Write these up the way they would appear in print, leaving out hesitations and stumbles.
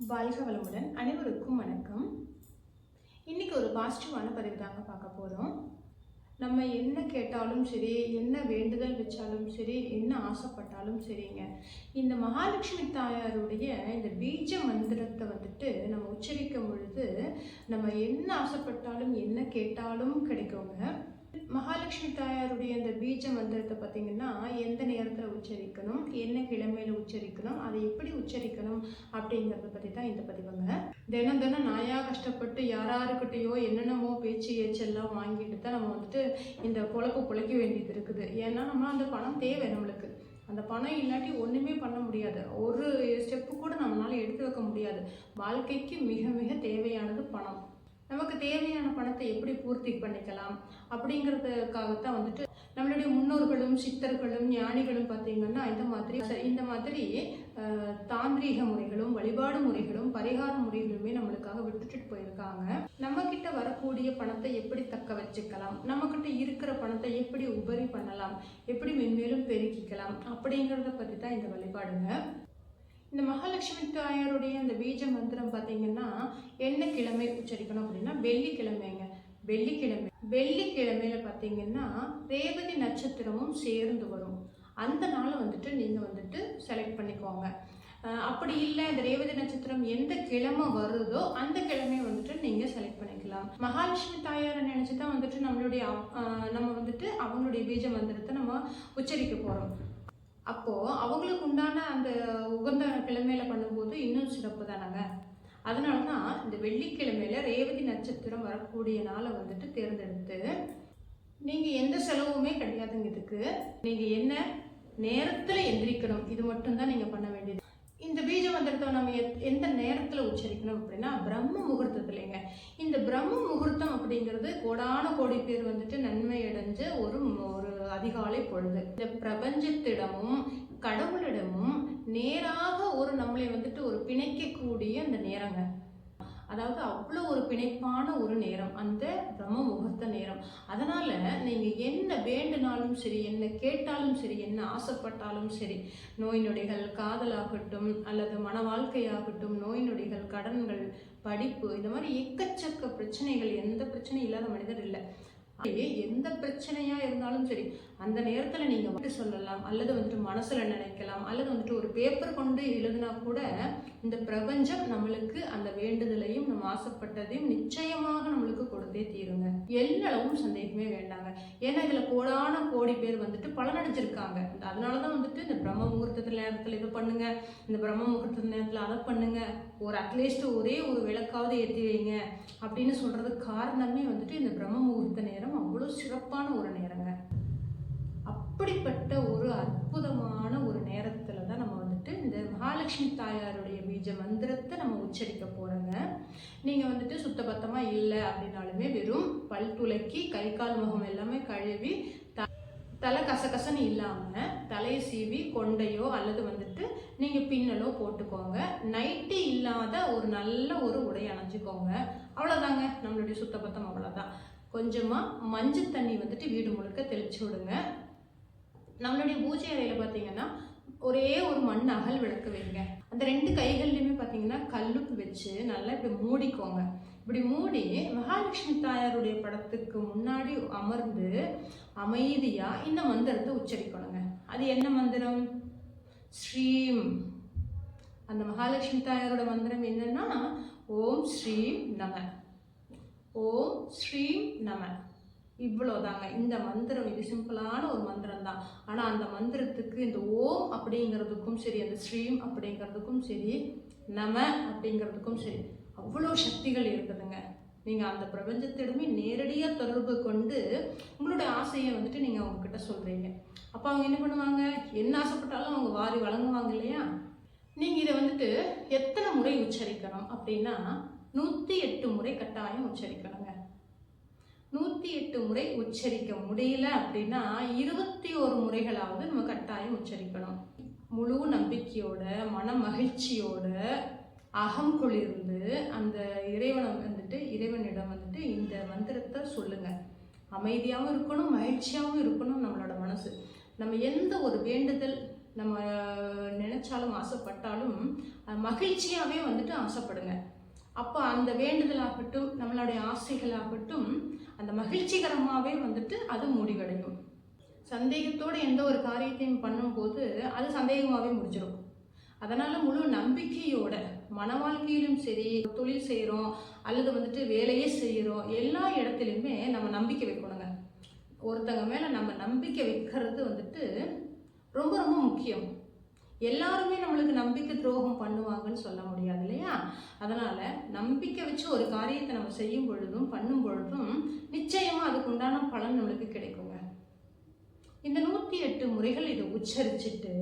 வாழ்க வளமுடன். அனைவருக்கும் வணக்கம். இன்னைக்கு ஒரு பாசிட்டிவான பதிவு தாங்க பார்க்க போகிறோம். நம்ம என்ன கேட்டாலும் சரி, என்ன வேண்டுதல் வச்சாலும் சரி, என்ன ஆசைப்பட்டாலும் சரிங்க, இந்த மகாலட்சுமி தாயாருடைய இந்த பீஜ மந்திரத்தை வந்துட்டு நம்ம உச்சரிக்கும் பொழுது நம்ம என்ன ஆசைப்பட்டாலும் என்ன கேட்டாலும் கிடைக்குங்க. மகாலட்சுமி தாயாருடைய இந்த பீஜ மந்திரத்தை பார்த்தீங்கன்னா எந்த நேரத்தில் உச்சரிக்கணும், என்ன கிழமையில உச்சரிக்கணும், அதை எப்படி உச்சரிக்கணும் அப்படிங்கிறத பற்றி தான் இந்த பதிவுங்க. தினம் தினம் நாயாக கஷ்டப்பட்டு யாராருக்கிட்டையோ என்னென்னமோ பேச்சு ஏச்செல்லாம் வாங்கிட்டு தான் நம்ம வந்துட்டு இந்த பொழப்பு பிழைக்க வேண்டியது இருக்குது. ஏன்னா நம்ம அந்த பணம் தேவை நம்மளுக்கு. அந்த பணம் இல்லாட்டி ஒன்றுமே பண்ண முடியாது. ஒரு ஸ்டெப்பு கூட நம்மளால எடுத்து வைக்க முடியாது. வாழ்க்கைக்கு மிக மிக தேவையானது பணம். நமக்கு தேவையான பணத்தை எப்படி பூர்த்தி பண்ணிக்கலாம் அப்படிங்கிறதுக்காகத்தான் வந்துட்டு நம்மளுடைய முன்னோர்களும் சித்தர்களும் ஞானிகளும் பார்த்தீங்கன்னா இந்த மாதிரி தாந்திரீக முறைகளும் வழிபாடு முறைகளும் பரிகார முறைகளுமே நம்மளுக்காக விட்டுட்டு போயிருக்காங்க. நம்ம கிட்ட வரக்கூடிய பணத்தை எப்படி தக்க வச்சுக்கலாம், நம்ம கிட்ட இருக்கிற பணத்தை எப்படி உபரி பண்ணலாம், எப்படி மென்மேலும் பெருக்கிக்கலாம் அப்படிங்கிறத பற்றி தான் இந்த வழிபாடுங்க. இந்த மகாலட்சுமி தாயாருடைய இந்த பீஜ மந்திரம் பார்த்தீங்கன்னா என்ன கிழமை உச்சரிக்கணும் அப்படின்னா வெள்ளிக்கிழமைங்க. வெள்ளிக்கிழமையில பார்த்தீங்கன்னா ரேவதி நட்சத்திரமும் சேர்ந்து வரும். அந்த நாளை வந்துட்டு நீங்கள் வந்துட்டு செலக்ட் பண்ணிக்கோங்க. அப்படி இல்லை, இந்த ரேவதி நட்சத்திரம் எந்த கிழமை வருதோ அந்த கிழமையை வந்துட்டு நீங்கள் செலக்ட் பண்ணிக்கலாம். மகாலட்சுமி தாயாரை நினச்சி தான் வந்துட்டு நம்ம வந்துட்டு அவங்களுடைய பீஜ மந்திரத்தை நம்ம உச்சரிக்க போகிறோம். அப்போது அவங்களுக்கு உண்டான அந்த உகந்த கிழமையில பண்ணும்போது இன்னும் சிறப்பு தானங்க. அதனால தான் இந்த வெள்ளிக்கிழமையில ரேவதி நட்சத்திரம் வரக்கூடிய நாளை வந்துட்டு தேர்ந்தெடுத்து நீங்கள் எந்த செலவுமே கிடையாதுங்க. இதுக்கு நீங்கள் என்ன நேரத்தில் எந்திரிக்கணும், இது மட்டும்தான் நீங்கள் பண்ண வேண்டியது. இந்த பீஜ மந்திரத்தை நம்ம எந்த நேரத்தில் உச்சரிக்கணும் அப்படின்னா பிரம்ம முகூர்த்தத்துலேங்க. இந்த பிரம்ம முகூர்த்தம் அப்படிங்கிறது கோடான கோடி பேர் வந்துட்டு நன்மை அடைஞ்ச ஒரு அதிகாலை பொழுது. இந்த பிரபஞ்சத்திடமும் கடவுளிடமும் நேராக நம்மளை வந்துட்டு ஒரு பிணைக்கக்கூடிய அந்த நேரங்க. அதாவது அவ்வளோ ஒரு பிணைப்பான ஒரு நேரம் அந்த பிரம்ம முகூர்த்த நேரம். அதனால நீங்கள் என்ன வேண்டுனாலும் சரி, என்ன கேட்டாலும் சரி, என்ன ஆசைப்பட்டாலும் சரி, நோய் நொடிகள், காதலாகட்டும் அல்லது மன வாழ்க்கையாகட்டும், நோய் நொடிகள், கடன்கள், படிப்பு, இந்த மாதிரி எக்கச்சக்க பிரச்சனைகள், எந்த பிரச்சனையும் இல்லாத மனிதர் இல்லை. எந்த பிரச்சனையா இருந்தாலும் சரி அந்த நேரத்துல நீங்க வந்துட்டு சொல்லலாம், அல்லது வந்துட்டு மனசுல நினைக்கலாம், அல்லது வந்துட்டு ஒரு பேப்பர் கொண்டு எழுதினா கூட இந்த பிரபஞ்சம் நம்மளுக்கு அந்த வேண்டுதலையும் நம்ம ஆசைப்பட்டதையும் நிச்சயமாக நம்மளுக்கு கொடுத்தே தீருங்க. எல்லளவும் சந்தேகமே வேண்டாங்க. ஏன்னா இதுல கோடான கோடி பேர் வந்துட்டு பலனடைஞ்சிருக்காங்க. அதனாலதான் வந்துட்டு இந்த பிரம்ம முகூர்த்தத்துல நேரத்துல இது பண்ணுங்க, இந்த பிரம்ம முகூர்த்த நேரத்துல அதை பண்ணுங்க, ஒரு அட்லீஸ்ட் ஒரே ஒரு விளக்காவது ஏற்றி வைங்க அப்படின்னு சொல்றதுக்கு காரணமே வந்துட்டு இந்த பிரம்ம முகூர்த்த நேரம் அவ்வளோ சிறப்பான ஒரு நேரங்க. அப்படிப்பட்ட ஒரு அற்புதமான ஒரு நேரத்துல தான் நம்ம வந்துட்டு இந்த மகாலட்சுமி தாயாருடைய பீஜ மந்திரத்தை நம்ம உச்சரிக்க போறோங்க. நீங்க வந்துட்டு சுத்தபத்தமா இல்லை அப்படின்னாலுமே வெறும் பல் துளக்கி கை கால் முகம் எல்லாமே கழுவி தலை கசகசன்னு இல்லாம தலையை சீவி கொண்டையோ அல்லது வந்துட்டு நீங்க பின்னலோ போட்டுக்கோங்க. நைட்டி இல்லாத ஒரு நல்ல ஒரு உடை அணிஞ்சுக்கோங்க. அவ்வளவுதாங்க நம்மளுடைய சுத்தபத்தம். அவ்வளவுதான். கொஞ்சமா மஞ்சள் தண்ணி வந்துட்டு வீடு முழுக்க தெளிச்சு விடுங்க. நம்மளுடைய பூஜை அறையில பார்த்தீங்கன்னா ஒரே ஒரு மண் அகல் விளக்கு வைங்க. அந்த ரெண்டு கைகள்லையுமே பார்த்தீங்கன்னா கல்லுப்பு வச்சு நல்லா இப்படி மூடிக்கோங்க. இப்படி மூடி மகாலட்சுமி தாயாருடைய படத்துக்கு முன்னாடி அமர்ந்து அமைதியா இந்த மந்திரத்தை உச்சரிக்கணுங்க. அது என்ன மந்திரம்? ஸ்ரீம். அந்த மகாலட்சுமி தாயாரோட மந்திரம் என்னன்னா ஓம் ஸ்ரீம் நம, ஓம் ஸ்ரீம் நம. இவ்வளோதாங்க இந்த மந்திரம். இது சிம்பிளான ஒரு மந்திரம் தான். ஆனால் அந்த மந்திரத்துக்கு இந்த ஓம் அப்படிங்கிறதுக்கும் சரி, அந்த ஸ்ரீம் அப்படிங்கிறதுக்கும் சரி, நம அப்படிங்கிறதுக்கும் சரி அவ்வளோ சக்திகள் இருக்குதுங்க. நீங்கள் அந்த பிரபஞ்சத்திடமே நேரடியாக தொடர்பு கொண்டு உங்களுடைய ஆசையை வந்துட்டு நீங்கள் அவங்கக்கிட்ட சொல்கிறீங்க. அப்போ அவங்க என்ன பண்ணுவாங்க? என்ன ஆசைப்பட்டாலும் அவங்க வாரி வழங்குவாங்க இல்லையா? நீங்கள் இதை வந்துட்டு எத்தனை முறை உச்சரிக்கணும் அப்படின்னா 108 முறை கட்டாயம் உச்சரிக்கணுங்க. 108 முறை உச்சரிக்க முடியல அப்படின்னா 21 முறைகளாவது நம்ம கட்டாயம் உச்சரிக்கணும். முழு நம்பிக்கையோட, மன மகிழ்ச்சியோட, அகம் குளிர்ந்து அந்த இறைவனிடம் வந்துட்டு இந்த மந்திரத்தை சொல்லுங்க. அமைதியாகவும் இருக்கணும், மகிழ்ச்சியாகவும் இருக்கணும் நம்மளோட மனசு. நம்ம எந்த ஒரு வேண்டுதல் நம்ம நினைச்சாலும் ஆசைப்பட்டாலும் மகிழ்ச்சியாகவே வந்துட்டு ஆசைப்படுங்க. அப்போ அந்த வேண்டுதலாகட்டும் நம்மளுடைய ஆசைகளாகட்டும் அந்த மகிழ்ச்சிகரமாகவே வந்துட்டு அது முடிவடையும். சந்தேகத்தோடு எந்த ஒரு காரியத்தையும் பண்ணும்போது அது சந்தேகமாகவே முடிஞ்சிடும். அதனால் முழு நம்பிக்கையோட மன வாழ்க்கையிலும் சரி, தொழில் செய்கிறோம் அல்லது வந்துட்டு வேலையே செய்கிறோம், எல்லா இடத்துலையுமே நம்ம நம்பிக்கை வைக்கணுங்க. ஒருத்தங்க மேலே நம்ம நம்பிக்கை வைக்கிறது வந்துட்டு ரொம்ப ரொம்ப முக்கியம். எல்லாருமே நம்மளுக்கு நம்பிக்கை துரோகம் பண்ணுவாங்கன்னு சொல்ல முடியாது இல்லையா? அதனால் நம்பிக்கை வச்சு ஒரு காரியத்தை நம்ம செய்யும் பொழுதும் பண்ணும் பொழுதும் நிச்சயமாக அதுக்கு உண்டான பலன் நம்மளுக்கு கிடைக்குங்க. இந்த 108 முறைகள் இதை உச்சரிச்சுட்டு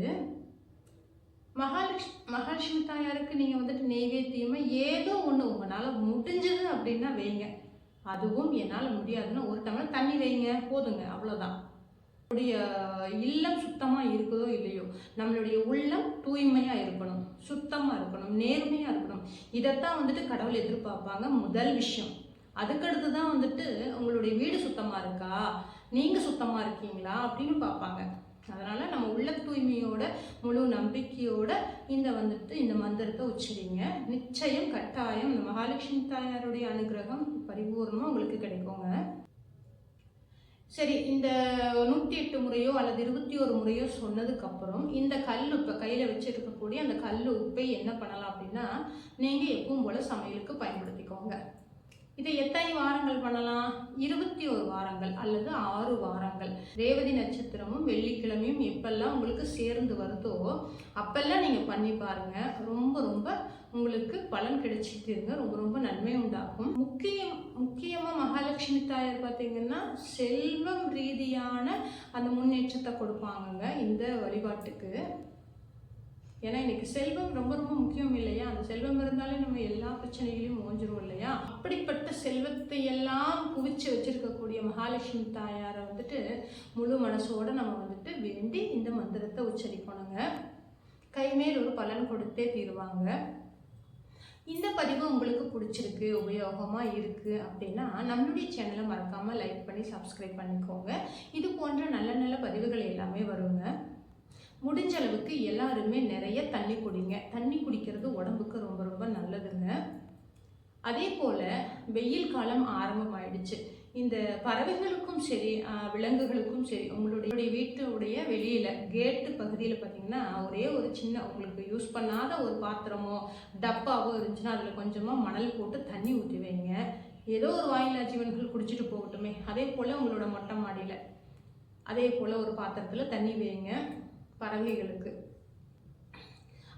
மகாலட்சுமி தாயாருக்கு நீங்கள் வந்துட்டு நெய்வேத்தியமாக ஏதோ ஒன்று உங்களால் முடிஞ்சது அப்படின்னா வைங்க. அதுவும் என்னால் முடியாதுன்னா ஒரு டம்ளர் தண்ணி வைங்க, போதுங்க, அவ்வளோதான். நம்மளுடைய இல்லம் சுத்தமாக இருக்குதோ இல்லையோ, நம்மளுடைய உள்ளம் தூய்மையாக இருக்கணும், சுத்தமாக இருக்கணும், நேர்மையாக இருக்கணும். இதைத்தான் வந்துட்டு கடவுள் எதிர்பார்ப்பாங்க. முதல் விஷயம். அதுக்கடுத்து தான் வந்துட்டு உங்களுடைய வீடு சுத்தமாக இருக்கா, நீங்கள் சுத்தமாக இருக்கீங்களா அப்படின்னு பார்ப்பாங்க. அதனால் நம்ம உள்ள தூய்மையோட முழு நம்பிக்கையோட இந்த மந்திரத்தை உச்சரிங்க. நிச்சயம் கட்டாயம் இந்த மகாலட்சுமி தாயாருடைய அனுகிரகம் பரிபூர்ணமாக உங்களுக்கு கிடைக்குங்க. சரி, இந்த 108 முறையோ அல்லது 21 முறையோ சொன்னதுக்கப்புறம் இந்த கல் உப்பை கையில் வச்சுருக்கக்கூடிய அந்த கல் உப்பை என்ன பண்ணலாம் அப்படின்னா, நீங்கள் எப்பவும் போல் சமையலுக்கு பயன்படுத்திக்கோங்க. இதை எத்தனை வாரங்கள் பண்ணலாம்? 21 வாரங்கள் அல்லது 6 வாரங்கள். ரேவதி நட்சத்திரமும் வெள்ளிக்கிழமையும் எப்பெல்லாம் உங்களுக்கு சேர்ந்து வருதோ அப்பெல்லாம் நீங்கள் பண்ணி பாருங்கள். ரொம்ப ரொம்ப உங்களுக்கு பலன் கிடைச்சிட்டு இருங்க. ரொம்ப ரொம்ப நன்மை உண்டாகும். முக்கியமாக மகாலட்சுமி தாயார் பார்த்தீங்கன்னா செல்வம் ரீதியான அந்த முன்னேற்றத்தை கொடுப்பாங்கங்க இந்த வழிபாட்டுக்கு. ஏன்னா இன்னைக்கு செல்வம் ரொம்ப ரொம்ப முக்கியம் இல்லையா? அந்த செல்வம் இருந்தாலே நம்ம எல்லா பிரச்சனைகளையும் ஓஞ்சிரும் இல்லையா? அப்படிப்பட்ட செல்வத்தை எல்லாம் குவிச்சு வச்சிருக்கக்கூடிய மகாலட்சுமி தாயாரை வந்துட்டு முழு மனசோட நம்ம வந்துட்டு வேண்டி இந்த மந்திரத்தை உச்சரிக்கணுங்க. கைமேல் ஒரு பலன் கொடுத்தே தீருவாங்க. இந்த பதிவு உங்களுக்கு பிடிச்சிருக்கு, உபயோகமாக இருக்குது அப்படின்னா நம்மளுடைய சேனலை மறக்காமல் லைக் பண்ணி சப்ஸ்கிரைப் பண்ணிக்கோங்க. இது போன்ற நல்ல நல்ல பதிவுகள் எல்லாமே வருங்க. முடிஞ்ச அளவுக்கு எல்லாருமே நிறைய தண்ணி குடிங்க. தண்ணி குடிக்கிறது உடம்புக்கு ரொம்ப ரொம்ப நல்லதுங்க. அதே போல் வெயில் காலம் ஆரம்பமாயிடுச்சு. இந்த பறவைகளுக்கும் சரி விலங்குகளுக்கும் சரி உங்களுடைய வீட்டுடைய வெளியில் கேட்டு பகுதியில் பார்த்தீங்கன்னா ஒரே ஒரு சின்ன உங்களுக்கு யூஸ் பண்ணாத ஒரு பாத்திரமோ டப்பாவோ இருந்துச்சுன்னா அதில் கொஞ்சமாக மணல் போட்டு தண்ணி ஊற்றி வைங்க. ஏதோ ஒரு வாயில்லா ஜீவன்கள் குடிச்சிட்டு போகட்டுமே. அதே போல் உங்களோட மொட்டை மாடியில் அதே போல் ஒரு பாத்திரத்தில் தண்ணி வைங்க பறவைகளுக்கு.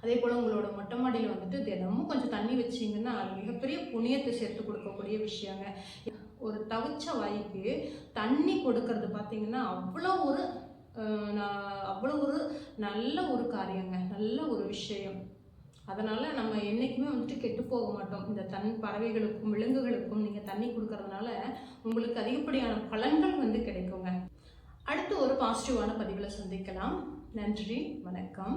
அதே போல் உங்களோட மொட்டை மாடியில் வந்துட்டு தினமும் கொஞ்சம் தண்ணி வச்சிங்கன்னா அது மிகப்பெரிய புண்ணியத்தை சேர்த்து கொடுக்கக்கூடிய விஷயங்க. ஒரு தவிச்ச வாய்க்கு தண்ணி கொடுக்கறது பார்த்தீங்கன்னா அவ்வளோ ஒரு நல்ல ஒரு காரியங்க, நல்ல ஒரு விஷயம். அதனால் நம்ம என்றைக்குமே வந்துட்டு கெட்டு போக மாட்டோம். இந்த பறவைகளுக்கும் விலங்குகளுக்கும் நீங்கள் தண்ணி கொடுக்கறதுனால உங்களுக்கு அதிகப்படியான பலன்கள் வந்து கிடைக்குங்க. அடுத்து ஒரு பாசிட்டிவான பதிவில் சந்திக்கலாம். நன்றி, வணக்கம்.